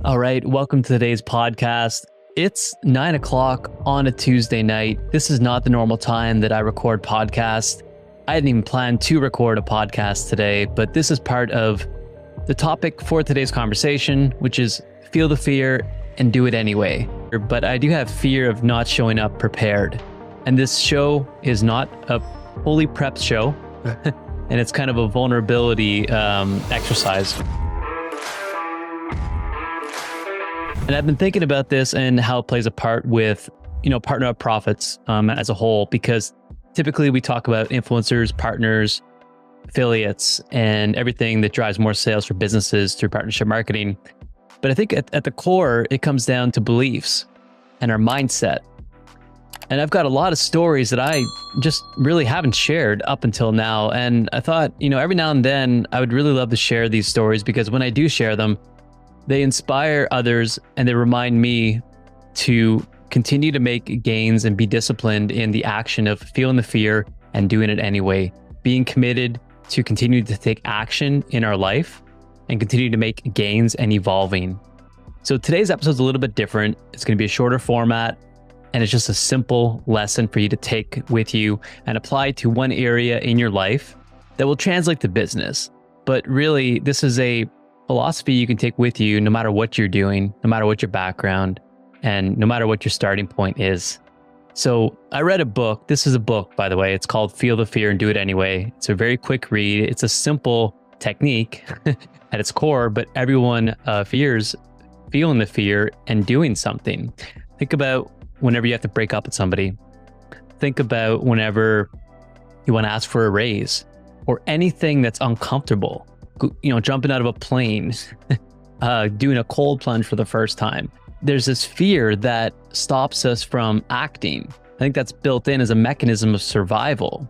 All right, welcome to today's podcast. It's 9 o'clock on a Tuesday night. This is not the normal time that I record podcasts. I hadn't even planned to record a podcast today, but this is part of the topic for today's conversation, which is feel the fear and do it anyway. But I do have fear of not showing up prepared. And this show is not a fully prepped show, and it's kind of a vulnerability exercise. And I've been thinking about this and how it plays a part with, Partner Up Profits as a whole, because typically we talk about influencers, partners, affiliates, and everything that drives more sales for businesses through partnership marketing. But I think at the core, it comes down to beliefs and our mindset. And I've got a lot of stories that I just really haven't shared up until now. And I thought, every now and then I would really love to share these stories, because when I do share them, they inspire others and they remind me to continue to make gains and be disciplined in the action of feeling the fear and doing it anyway, being committed to continue to take action in our life and continue to make gains and evolving. So today's episode is a little bit different. It's going to be a shorter format, and it's just a simple lesson for you to take with you and apply to one area in your life that will translate to business. But really, this is a philosophy you can take with you no matter what you're doing, no matter what your background, and no matter what your starting point is. So I read a book. This is a book, by the way. It's called Feel the Fear and Do It Anyway. It's a very quick read. It's a simple technique at its core, but everyone fears feeling the fear and doing something. Think about whenever you have to break up with somebody. Think about whenever you want to ask for a raise or anything that's uncomfortable. Jumping out of a plane, doing a cold plunge for the first time. There's this fear that stops us from acting. I think that's built in as a mechanism of survival.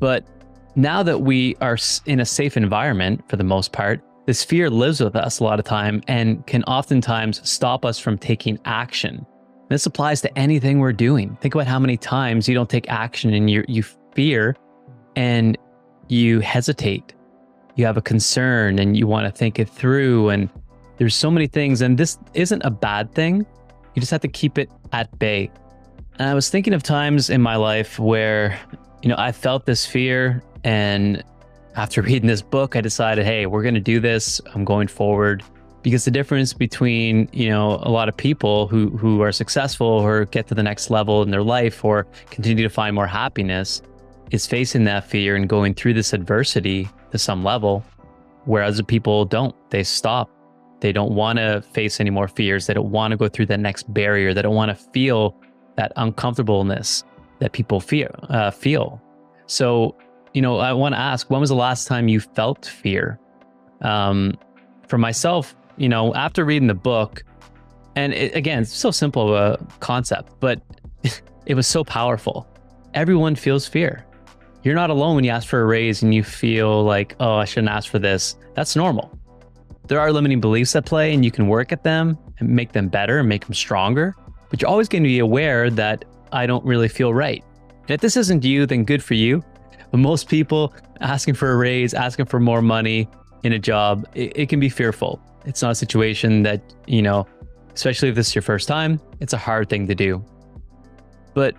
But now that we are in a safe environment, for the most part, this fear lives with us a lot of time and can oftentimes stop us from taking action. This applies to anything we're doing. Think about how many times you don't take action and you fear and you hesitate. You have a concern and you want to think it through, and there's so many things, and this isn't a bad thing. You just have to keep it at bay. And I was thinking of times in my life where, I felt this fear, and after reading this book, I decided, hey, we're going to do this. I'm going forward. Because the difference between, a lot of people who are successful or get to the next level in their life or continue to find more happiness is facing that fear and going through this adversity to some level, whereas the people don't. They stop. They don't want to face any more fears. They don't want to go through the next barrier. They don't want to feel that uncomfortableness that people feel. So, I want to ask, when was the last time you felt fear? For myself, after reading the book, and again, it's so simple of a concept, but it was so powerful. Everyone feels fear. You're not alone when you ask for a raise and you feel like, oh, I shouldn't ask for this. That's normal. There are limiting beliefs at play, and you can work at them and make them better and make them stronger. But you're always going to be aware that I don't really feel right. And if this isn't you, then good for you. But most people asking for a raise, asking for more money in a job, it can be fearful. It's not a situation that, especially if this is your first time, it's a hard thing to do. But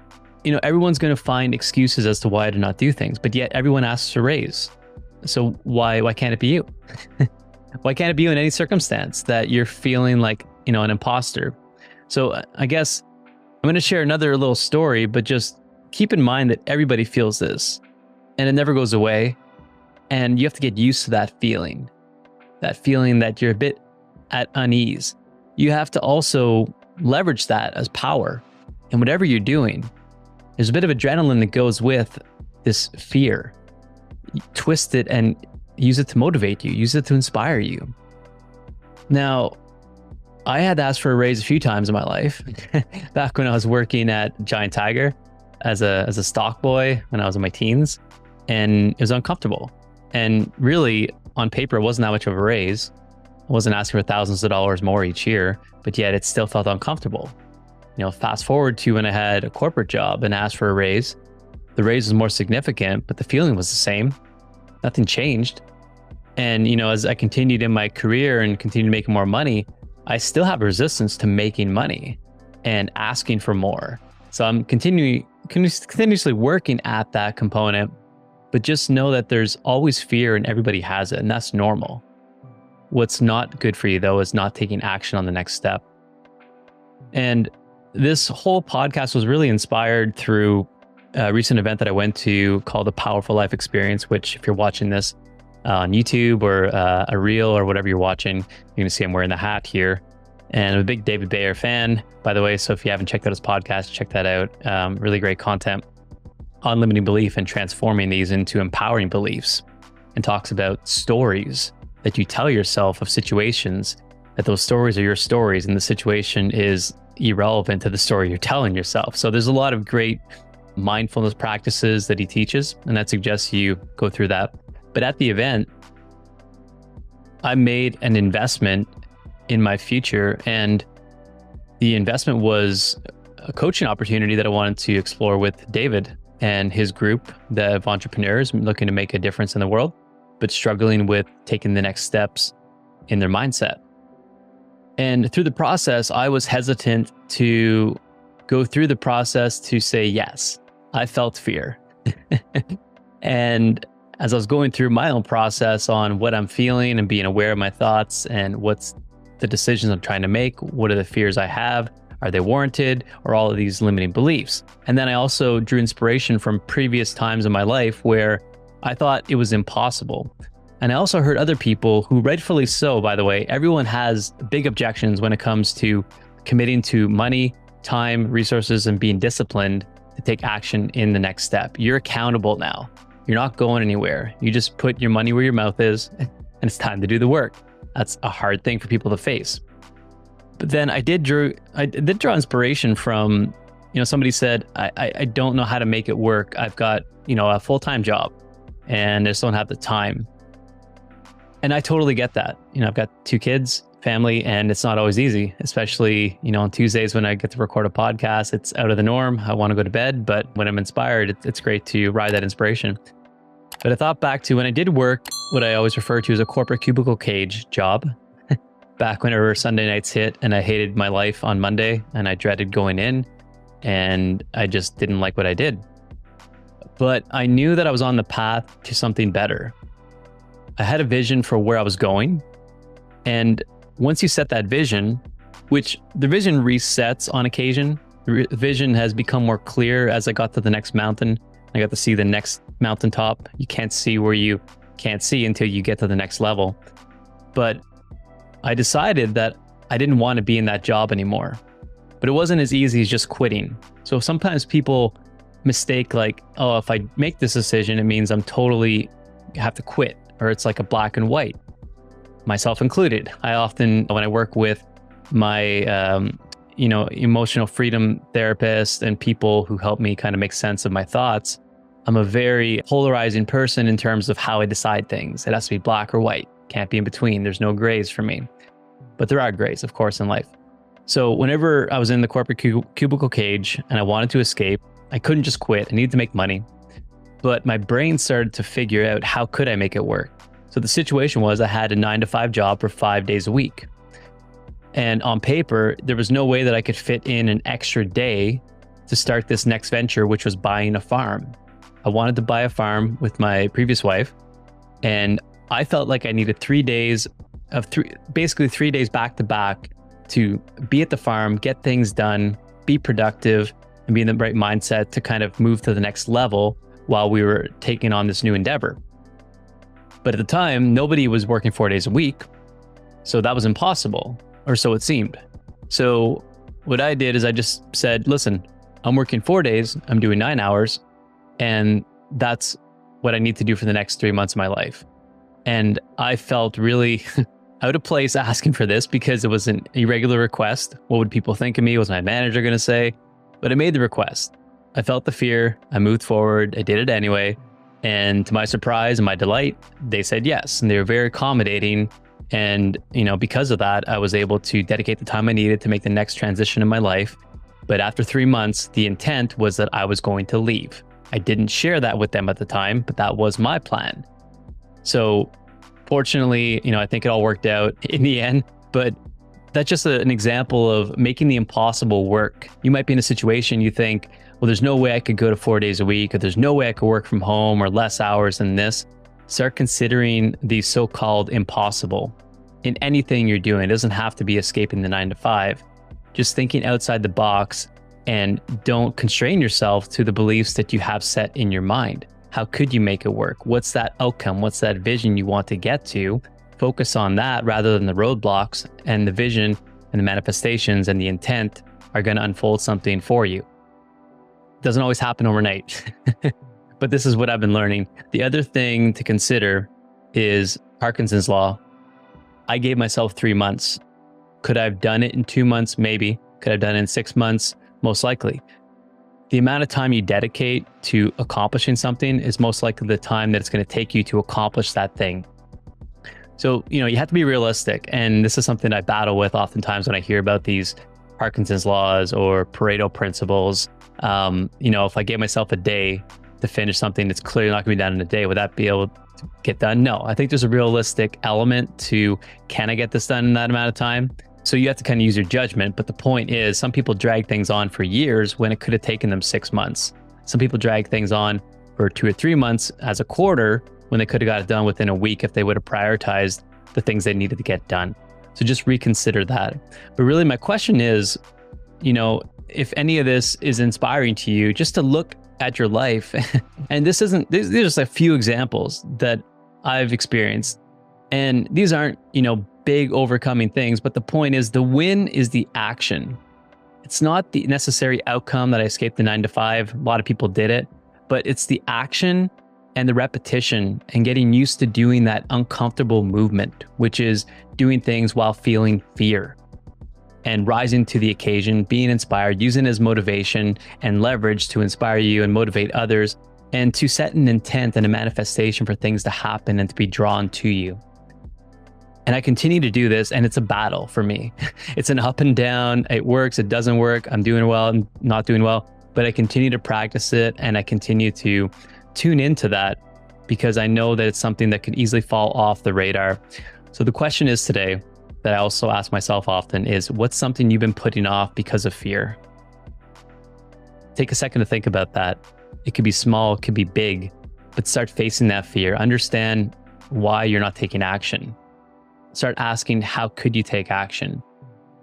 everyone's going to find excuses as to why to not do things, but yet everyone asks for a raise. So why can't it be you? Why can't it be you in any circumstance that you're feeling like, an imposter? So I guess I'm going to share another little story, but just keep in mind that everybody feels this and it never goes away. And you have to get used to that feeling that you're a bit at unease. You have to also leverage that as power. And whatever you're doing, there's a bit of adrenaline that goes with this fear. You twist it and use it to motivate you, use it to inspire you. Now, I had to ask for a raise a few times in my life. Back when I was working at Giant Tiger as a stock boy when I was in my teens, and it was uncomfortable. And really, on paper, it wasn't that much of a raise. I wasn't asking for thousands of dollars more each year, but yet it still felt uncomfortable. Fast forward to when I had a corporate job and asked for a raise. The raise was more significant, but the feeling was the same. Nothing changed. And, as I continued in my career and continued making more money, I still have resistance to making money and asking for more. So I'm continuously working at that component, but just know that there's always fear and everybody has it, and that's normal. What's not good for you though is not taking action on the next step. And this whole podcast was really inspired through a recent event that I went to called the Powerful Life Experience, which if you're watching this on YouTube or a reel or whatever you're watching, you're going to see I'm wearing the hat here. And I'm a big David Bayer fan, by the way. So if you haven't checked out his podcast, check that out. Really great content on limiting belief and transforming these into empowering beliefs, and talks about stories that you tell yourself of situations, that those stories are your stories and the situation is irrelevant to the story you're telling yourself. So there's a lot of great mindfulness practices that he teaches, and I'd suggest you go through that. But at the event, I made an investment in my future, and the investment was a coaching opportunity that I wanted to explore with David and his group of entrepreneurs looking to make a difference in the world, but struggling with taking the next steps in their mindset. And through the process, I was hesitant to go through the process to say yes. I felt fear. And as I was going through my own process on what I'm feeling and being aware of my thoughts and what's the decisions I'm trying to make, what are the fears I have, are they warranted, or all of these limiting beliefs? And then I also drew inspiration from previous times in my life where I thought it was impossible. And I also heard other people who, rightfully so, by the way, everyone has big objections when it comes to committing to money, time, resources, and being disciplined to take action in the next step. You're accountable now. You're not going anywhere. You just put your money where your mouth is, and it's time to do the work. That's a hard thing for people to face. But then I did draw inspiration from, somebody said, I don't know how to make it work. I've got, a full-time job and I just don't have the time. And I totally get that. I've got 2 kids, family, and it's not always easy, especially, on Tuesdays when I get to record a podcast. It's out of the norm. I want to go to bed, but when I'm inspired, it's great to ride that inspiration. But I thought back to when I did work, what I always refer to as a corporate cubicle cage job, back whenever Sunday nights hit and I hated my life on Monday and I dreaded going in and I just didn't like what I did. But I knew that I was on the path to something better. I had a vision for where I was going. And once you set that vision, which the vision resets on occasion, the vision has become more clear as I got to the next mountain. I got to see the next mountaintop. You can't see where you can't see until you get to the next level. But I decided that I didn't want to be in that job anymore. But it wasn't as easy as just quitting. So sometimes people mistake like, oh, if I make this decision, it means I'm totally have to quit, or it's like a black and white, myself included. I often, when I work with my, emotional freedom therapist and people who help me kind of make sense of my thoughts, I'm a very polarizing person in terms of how I decide things. It has to be black or white. Can't be in between. There's no grays for me. But there are grays, of course, in life. So whenever I was in the corporate cubicle cage and I wanted to escape, I couldn't just quit. I needed to make money. But my brain started to figure out how could I make it work. So the situation was I had a 9-to-5 job for 5 days a week. And on paper, there was no way that I could fit in an extra day to start this next venture, which was buying a farm. I wanted to buy a farm with my previous wife, and I felt like I needed 3 days basically 3 days back to back to be at the farm, get things done, be productive, and be in the right mindset to kind of move to the next level while we were taking on this new endeavor. But at the time, nobody was working 4 days a week, so that was impossible, or so it seemed. So what I did is I just said, listen, I'm working 4 days, I'm doing 9 hours, and that's what I need to do for the next 3 months of my life. And I felt really out of place asking for this because it was an irregular request. What would people think of me? What was my manager going to say? But I made the request. I felt the fear. I moved forward. I did it anyway. And to my surprise and my delight, they said yes. And they were very accommodating. And, because of that, I was able to dedicate the time I needed to make the next transition in my life. But after 3 months, the intent was that I was going to leave. I didn't share that with them at the time, but that was my plan. So fortunately, I think it all worked out in the end. But That's just an example of making the impossible work. You might be in a situation you think, well, there's no way I could go to 4 days a week, or there's no way I could work from home or less hours than this. Start considering the so-called impossible in anything you're doing. It doesn't have to be escaping the 9 to 5. Just thinking outside the box, and don't constrain yourself to the beliefs that you have set in your mind. How could you make it work? What's that outcome? What's that vision you want to get to? Focus on that rather than the roadblocks, and the vision and the manifestations and the intent are going to unfold something for you. It doesn't always happen overnight, but this is what I've been learning. The other thing to consider is Parkinson's law. I gave myself 3 months. Could I have done it in 2 months? Maybe. Could I have done it in 6 months? Most likely. The amount of time you dedicate to accomplishing something is most likely the time that it's going to take you to accomplish that thing. So, you have to be realistic. And this is something I battle with oftentimes when I hear about these Parkinson's laws or Pareto principles. If I gave myself a day to finish something that's clearly not going to be done in a day, would that be able to get done? No, I think there's a realistic element to, can I get this done in that amount of time? So you have to kind of use your judgment. But the point is, some people drag things on for years when it could have taken them 6 months. Some people drag things on for 2 or 3 months as a quarter when they could have got it done within a week if they would have prioritized the things they needed to get done. So just reconsider that. But really my question is, if any of this is inspiring to you, just to look at your life. And these are just a few examples that I've experienced. And these aren't, big overcoming things, but the point is, the win is the action. It's not the necessary outcome that I escaped the 9 to 5. A lot of people did it, but it's the action and the repetition and getting used to doing that uncomfortable movement, which is doing things while feeling fear and rising to the occasion, being inspired, using it as motivation and leverage to inspire you and motivate others, and to set an intent and a manifestation for things to happen and to be drawn to you. And I continue to do this, and it's a battle for me. It's an up and down. It works, it doesn't work. I'm doing well, I'm not doing well, but I continue to practice it, and I continue to tune into that because I know that it's something that could easily fall off the radar. So the question is today, that I also ask myself often, is what's something you've been putting off because of fear? Take a second to think about that. It could be small, it could be big, but start facing that fear. Understand why you're not taking action. Start asking, how could you take action?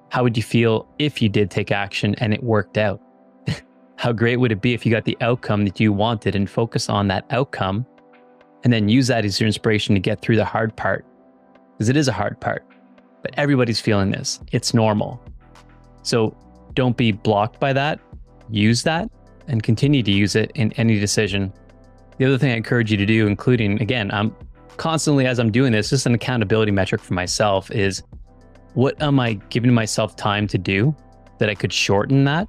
How would you feel if you did take action and it worked out? How great would it be if you got the outcome that you wanted, and focus on that outcome and then use that as your inspiration to get through the hard part? Because it is a hard part, but everybody's feeling this. It's normal. So don't be blocked by that. Use that and continue to use it in any decision. The other thing I encourage you to do, including, again, I'm constantly, as I'm doing this, just an accountability metric for myself, is what am I giving myself time to do that I could shorten that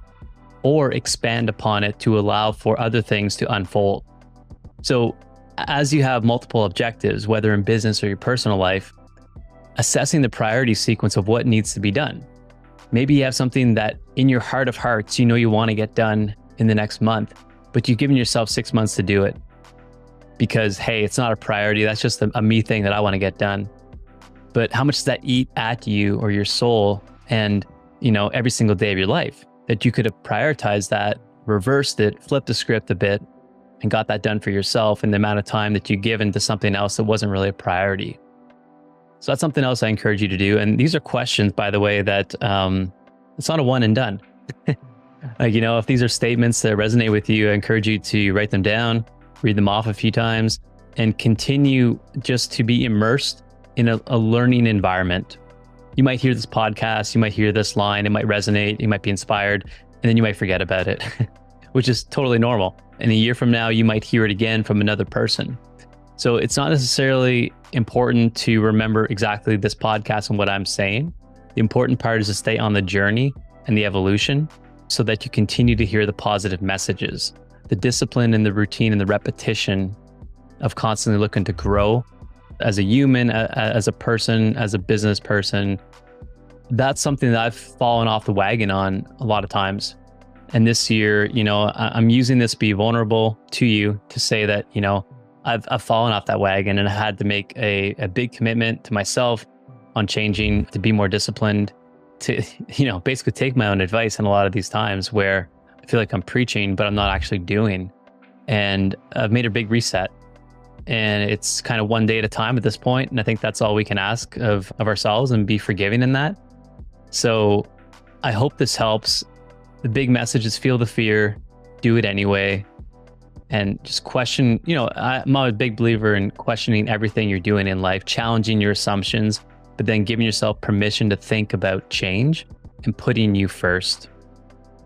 or expand upon it to allow for other things to unfold? So as you have multiple objectives, whether in business or your personal life, assessing the priority sequence of what needs to be done. Maybe you have something that in your heart of hearts, you want to get done in the next month, but you've given yourself 6 months to do it. Because, hey, it's not a priority. That's just a me thing that I want to get done. But how much does that eat at you or your soul and, every single day of your life? That you could have prioritized that, reversed it, flipped the script a bit, and got that done for yourself in the amount of time that you given to something else that wasn't really a priority. So that's something else I encourage you to do. And these are questions, by the way, that it's not a one and done. If these are statements that resonate with you, I encourage you to write them down, read them off a few times, and continue just to be immersed in a learning environment. You might hear this podcast, you might hear this line, it might resonate, you might be inspired, and then you might forget about it, which is totally normal. And a year from now, you might hear it again from another person. So it's not necessarily important to remember exactly this podcast and what I'm saying. The important part is to stay on the journey and the evolution so that you continue to hear the positive messages. The discipline and the routine and the repetition of constantly looking to grow as a human, as a person, as a business person. That's something that I've fallen off the wagon on a lot of times. And this year, I'm using this to be vulnerable to you, to say that, I've fallen off that wagon, and I had to make a big commitment to myself on changing, to be more disciplined, to, basically take my own advice in a lot of these times where I feel like I'm preaching, but I'm not actually doing. And I've made a big reset. And it's kind of one day at a time at this point. And I think that's all we can ask of ourselves and be forgiving in that. So I hope this helps. The big message is feel the fear, do it anyway, and just question. I'm a big believer in questioning everything you're doing in life, challenging your assumptions, but then giving yourself permission to think about change and putting you first.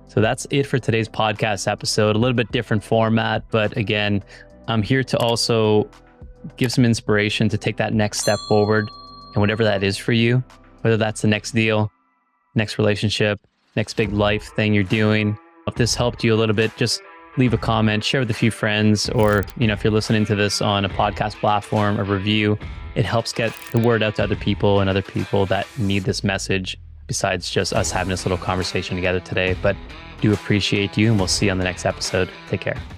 So that's it for today's podcast episode. A little bit different format, but again, I'm here to also give some inspiration to take that next step forward, and whatever that is for you, whether that's the next deal, next relationship, next big life thing you're doing. If this helped you a little bit, just leave a comment, share with a few friends, or if you're listening to this on a podcast platform, a review. It helps get the word out to other people and other people that need this message, besides just us having this little conversation together today. But do appreciate you, and we'll see you on the next episode. Take care.